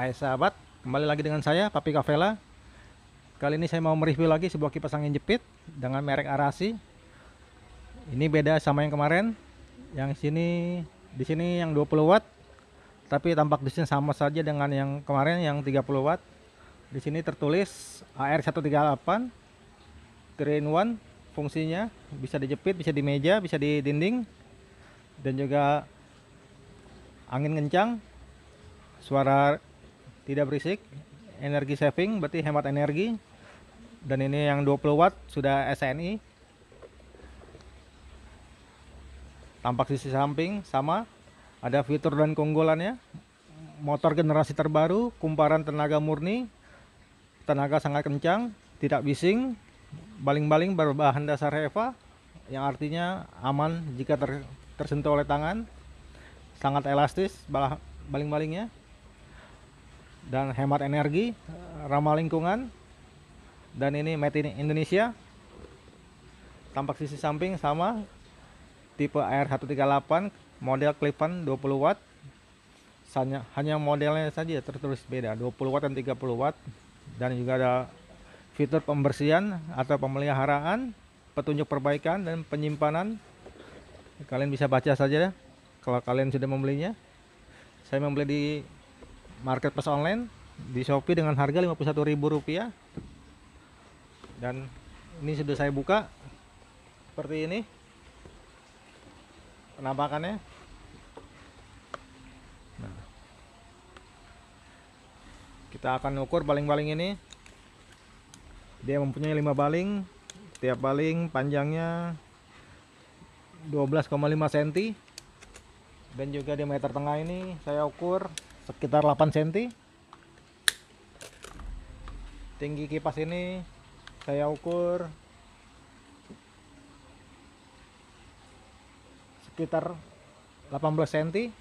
Hai sahabat, kembali lagi dengan saya Papi Kavela. Kali ini saya mau mereview lagi sebuah kipas angin jepit dengan merek Arashi. Ini beda sama yang kemarin. Yang di sini yang 20 watt, tapi tampak di sini sama saja dengan yang kemarin yang 30 watt. Di sini tertulis AR138 3 in 1. Fungsinya bisa dijepit, bisa di meja, bisa di dinding, dan juga angin kencang, suara tidak berisik, energi saving, berarti hemat energi. Dan ini yang 20 watt sudah SNI. Tampak sisi samping sama, ada fitur dan keunggulannya. Motor generasi terbaru, kumparan tenaga murni, tenaga sangat kencang, tidak bising. Baling-baling berbahan dasar HEVA, yang artinya aman jika tersentuh oleh tangan. Sangat elastis baling-balingnya, dan hemat energi, ramah lingkungan. Dan ini made in Indonesia. Tampak sisi samping sama, tipe AR138, model Clip-on 20 watt. Hanya modelnya saja tertulis beda, 20 watt dan 30 watt. Dan juga ada fitur pembersihan atau pemeliharaan, petunjuk perbaikan dan penyimpanan. Kalian bisa baca saja kalau kalian sudah membelinya. Saya membeli di marketplace online di Shopee dengan harga Rp51.000. Dan ini sudah saya buka seperti ini penampakannya. Nah, kita akan ukur baling-baling ini. Dia mempunyai 5 baling, tiap baling panjangnya 12,5 cm, dan juga diameter tengah ini saya ukur sekitar 8 cm. Tinggi kipas ini saya ukur sekitar 18 cm,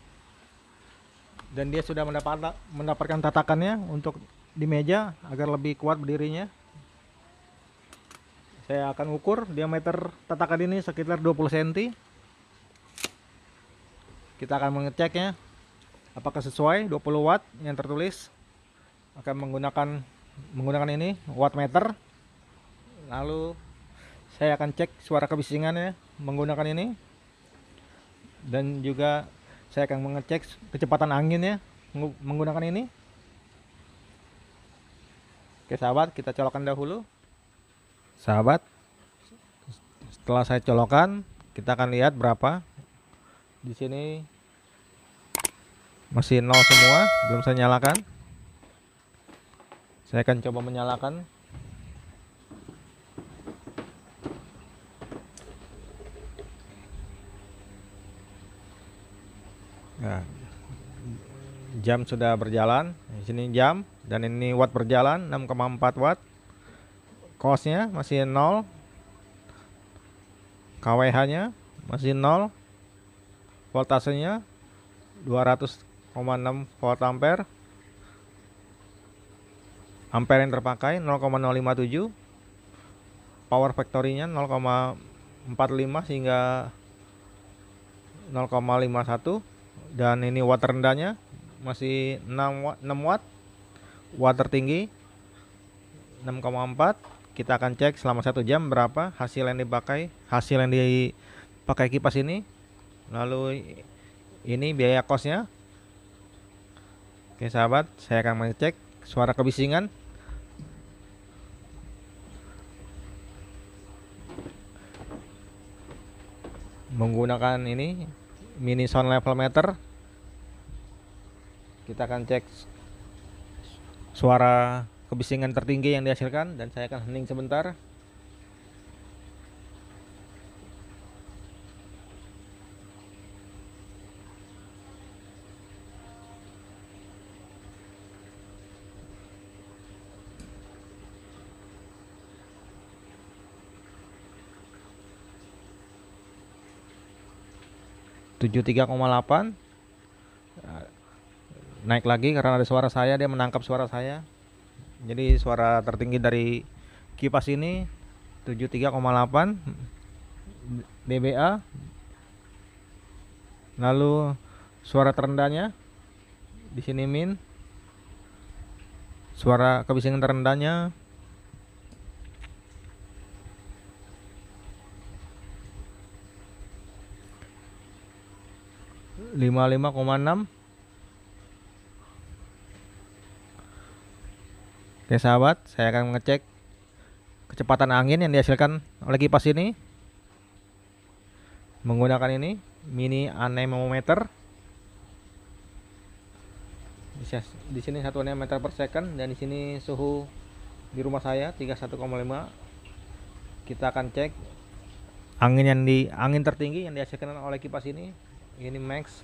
dan dia sudah mendapatkan tatakannya untuk di meja agar lebih kuat berdirinya. Saya akan ukur diameter tatakan ini sekitar 20 cm. Kita akan mengeceknya apakah sesuai 20 watt yang tertulis. Akan menggunakan ini wattmeter. Lalu saya akan cek suara kebisingannya menggunakan ini, dan juga saya akan mengecek kecepatan anginnya menggunakan ini. Oke sahabat, kita colokkan dahulu. Sahabat, setelah saya colokkan, kita akan lihat berapa. Di sini masih nol semua, belum saya nyalakan. Saya akan coba menyalakan. Nah, jam sudah berjalan. Di sini jam, dan ini watt berjalan 6,4 watt. Cosnya masih 0, KWH nya masih 0, voltasenya 200,6 volt ampere. Ampere yang terpakai 0,057, power factory-nya 0,45 hingga 0,51, dan ini watt rendahnya masih 6 watt, watt tertinggi 6,4. Kita akan cek selama 1 jam berapa hasil yang dipakai kipas ini. Lalu ini biaya kosnya. Oke sahabat, saya akan mengecek suara kebisingan. Menggunakan ini mini sound level meter. Kita akan cek suara kebisingan tertinggi yang dihasilkan, dan saya akan hening sebentar. (73,8). Naik lagi karena ada suara saya, dia menangkap suara saya. Jadi suara tertinggi dari kipas ini 73,8 dBA. Lalu suara terendahnya di sini min Suara kebisingan terendahnya 55,6. Oke sahabat, saya akan mengecek kecepatan angin yang dihasilkan oleh kipas ini menggunakan ini mini anemometer. Di sini satuannya meter per second, dan di sini suhu di rumah saya 31,5. Kita akan cek angin tertinggi yang dihasilkan oleh kipas ini max.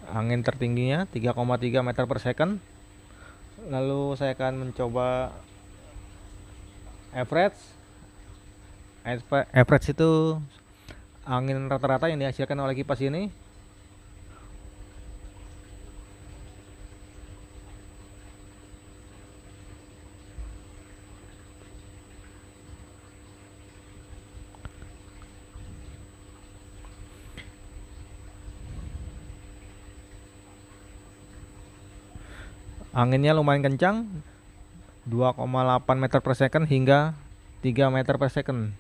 Angin tertingginya 3,3 meter per second. Lalu saya akan mencoba average. Average itu angin rata-rata yang dihasilkan oleh kipas ini. Anginnya lumayan kencang, 2,8 meter per second hingga 3 meter per second.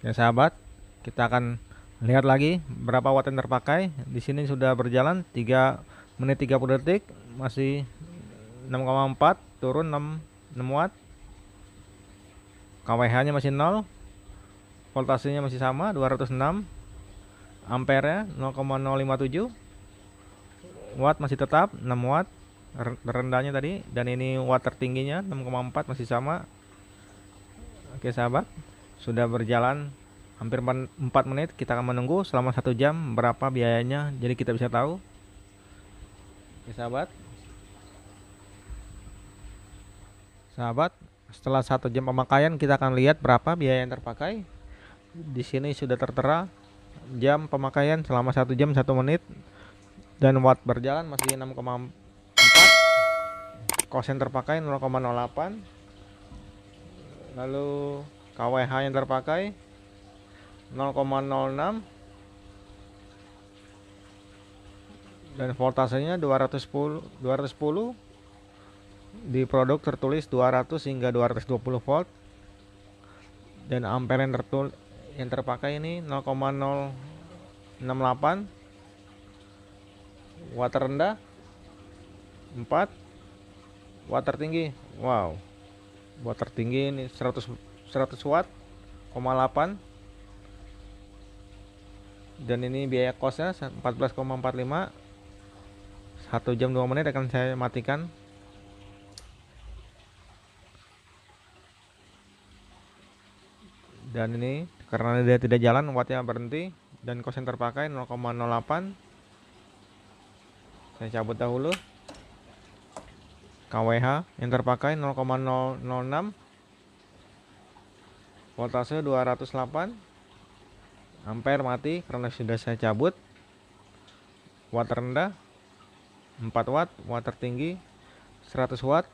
Ya sahabat, kita akan lihat lagi berapa watt yang terpakai. Di sini sudah berjalan 3 menit 30 detik, masih 6,4, turun 6 watt. KWH-nya masih 0. Voltasenya masih sama 206. Ampere 0,057. Watt masih tetap 6 watt. Terendahnya tadi, dan ini watt tertingginya 6,4 masih sama. Oke sahabat, sudah berjalan hampir 4 menit. Kita akan menunggu selama 1 jam berapa biayanya, jadi kita bisa tahu. Oke sahabat, setelah 1 jam pemakaian kita akan lihat berapa biaya yang terpakai. Di sini sudah tertera jam pemakaian selama 1 jam 1 menit, dan watt berjalan masih 6,4. Kosen terpakai 0,08. Lalu KWH yang terpakai 0,06, dan voltasenya 210. Di produk tertulis 200 hingga 220 volt, dan ampere yang terpakai ini 0,068. Watt rendah 4. Watt tertinggi, wow, watt tertinggi ini 100 watt, 0,8. Dan ini biaya kosnya 14,45. 1 jam 2 menit akan saya matikan. Dan ini karena dia tidak jalan, wattnya berhenti, dan kosen terpakai 0,08. Saya cabut dahulu. KWH yang terpakai 0,006. Voltase 208. Ampere mati karena sudah saya cabut. Watt rendah 4 watt, watt tertinggi 100 watt.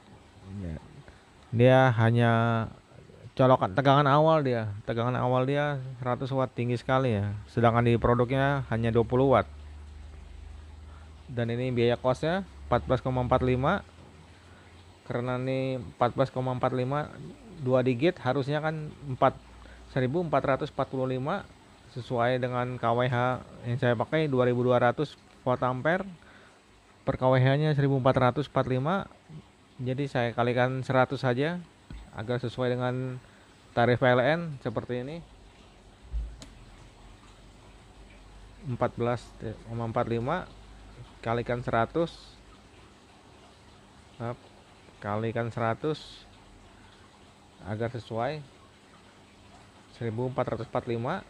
Dia hanya colokan tegangan awal dia 100 watt, tinggi sekali ya. Sedangkan di produknya hanya 20 watt. Dan ini biaya kosnya 14,45. Karena ini 14,45 2 digit, harusnya kan 1445 sesuai dengan KWH yang saya pakai 2200 volt ampere. Per KWH nya 1445, jadi saya kalikan 100 saja agar sesuai dengan tarif PLN seperti ini. 14,45 kalikan 100, kalikan 100 agar sesuai 1445.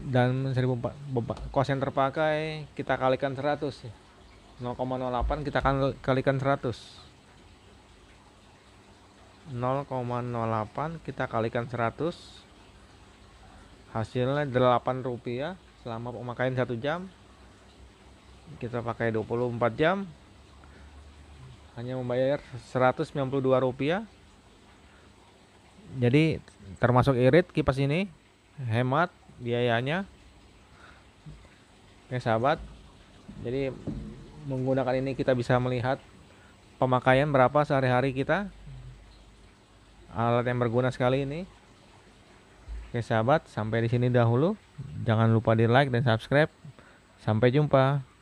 Dan 1000 kos yang terpakai kita kalikan 100, 0,08 kita akan kalikan 100. 0,08 kita kalikan 100, hasilnya 8 rupiah selama pemakaian 1 jam. Kita pakai 24 jam, hanya membayar Rp192. Jadi termasuk irit kipas ini, hemat biayanya. Oke sahabat, jadi menggunakan ini kita bisa melihat pemakaian berapa sehari-hari kita. Alat yang berguna sekali ini. Oke sahabat, sampai di sini dahulu. Jangan lupa di like dan subscribe. Sampai jumpa.